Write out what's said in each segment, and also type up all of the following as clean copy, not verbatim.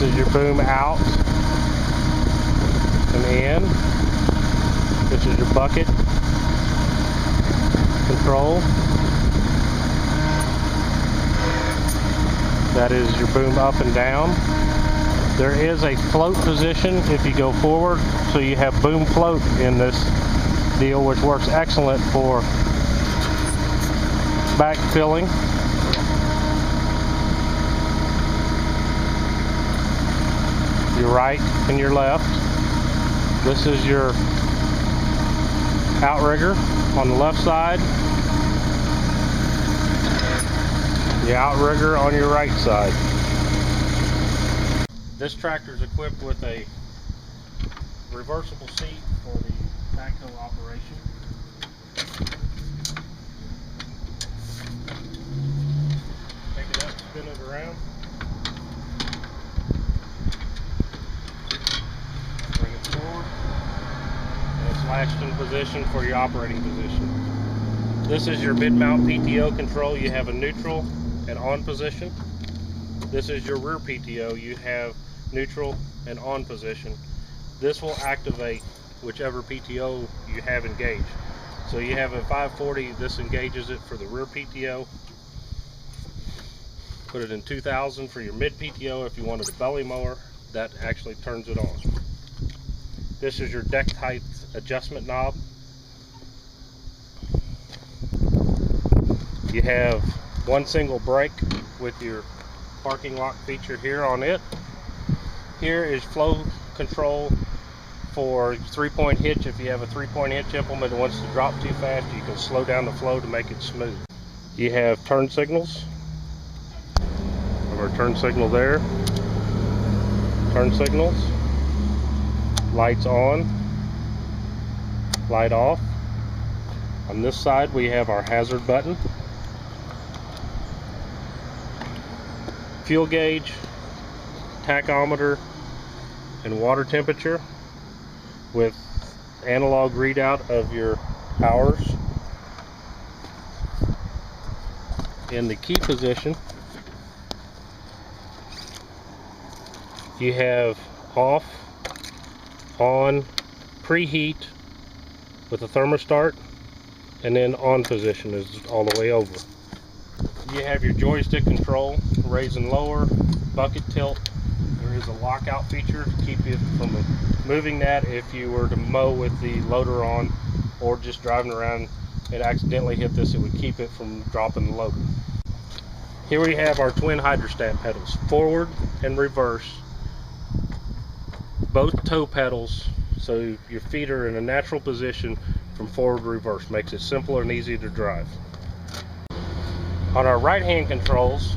is your boom out and in. This is your bucket control. That is your boom up and down. There is a float position if you go forward, so you have boom float in this deal, which works excellent for backfilling. Your right and your left. This is your outrigger on the left side. The outrigger on your right side. This tractor is equipped with a reversible seat for the backhoe operation. Take it up, spin it around. Bring it forward. And it's latched in position for your operating position. This is your mid-mount PTO control. You have a neutral and on position. This is your rear PTO. You have neutral and on position. This will activate whichever PTO you have engaged. So you have a 540, this engages it for the rear PTO. Put it in 2000 for your mid PTO. If you wanted a belly mower, that actually turns it on. This is your deck height adjustment knob. You have one single brake with your parking lock feature here on it. Here is flow control for 3-point hitch. If you have a 3-point hitch implement that wants to drop too fast, you can slow down the flow to make it smooth. You have turn signals. Our turn signal there. Turn signals. Lights on. Light off. On this side we have our hazard button. Fuel gauge, tachometer, and water temperature with analog readout of your hours. In the key position, you have off, on, preheat with a thermostat, and then on position is all the way over. You have your joystick control, raise and lower, bucket tilt. There is a lockout feature to keep you from moving that if you were to mow with the loader on or just driving around and accidentally hit this. It would keep it from dropping the loader. Here we have our twin hydrostat pedals, forward and reverse, both toe pedals, so your feet are in a natural position from forward to reverse. Makes it simpler and easier to drive. On our right hand controls,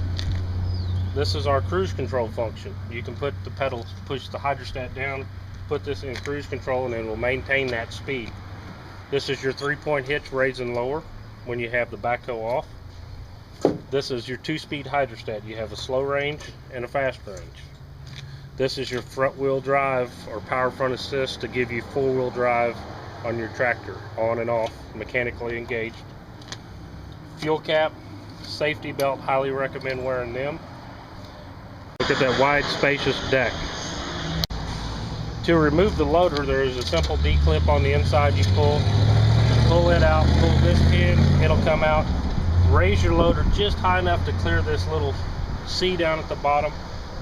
this is our cruise control function. You can put the pedals, push the hydrostat down, put this in cruise control, and it will maintain that speed. This is your 3-point hitch, raise and lower when you have the backhoe off. This is your 2-speed hydrostat. You have a slow range and a fast range. This is your front wheel drive or power front assist to give you 4-wheel drive on your tractor, on and off, mechanically engaged. Fuel cap, safety belt, highly recommend wearing them. Look at that wide, spacious deck. To remove the loader, there is a simple D-clip on the inside. You pull it out, pull this pin, it'll come out. Raise your loader just high enough to clear this little C down at the bottom.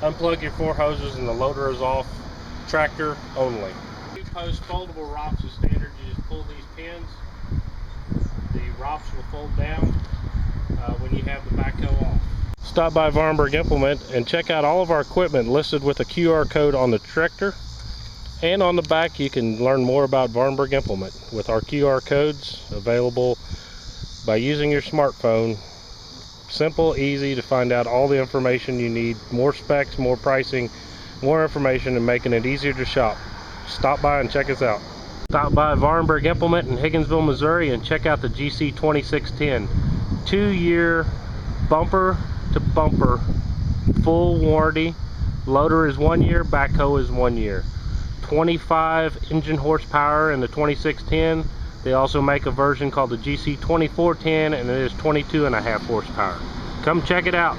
Unplug your 4 hoses and the loader is off. Tractor only. 2-post foldable ROPS is standard. You just pull these pins. The ROPS will fold down when you have the backhoe off. Stop by Vahrenberg Implement and check out all of our equipment listed with a QR code on the tractor. And on the back you can learn more about Vahrenberg Implement with our QR codes available by using your smartphone. Simple, easy to find out all the information you need, more specs, more pricing, more information, and making it easier to shop. Stop by and check us out. Stop by Vahrenberg Implement in Higginsville, Missouri and check out the GC2610. 2-year bumper to bumper full warranty. Loader is 1 year, backhoe is 1 year. 25 engine horsepower in the 2610. They also make a version called the GC2410 and it is 22.5 horsepower. Come check it out.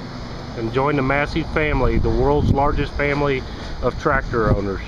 and join the Massey family, the world's largest family of tractor owners.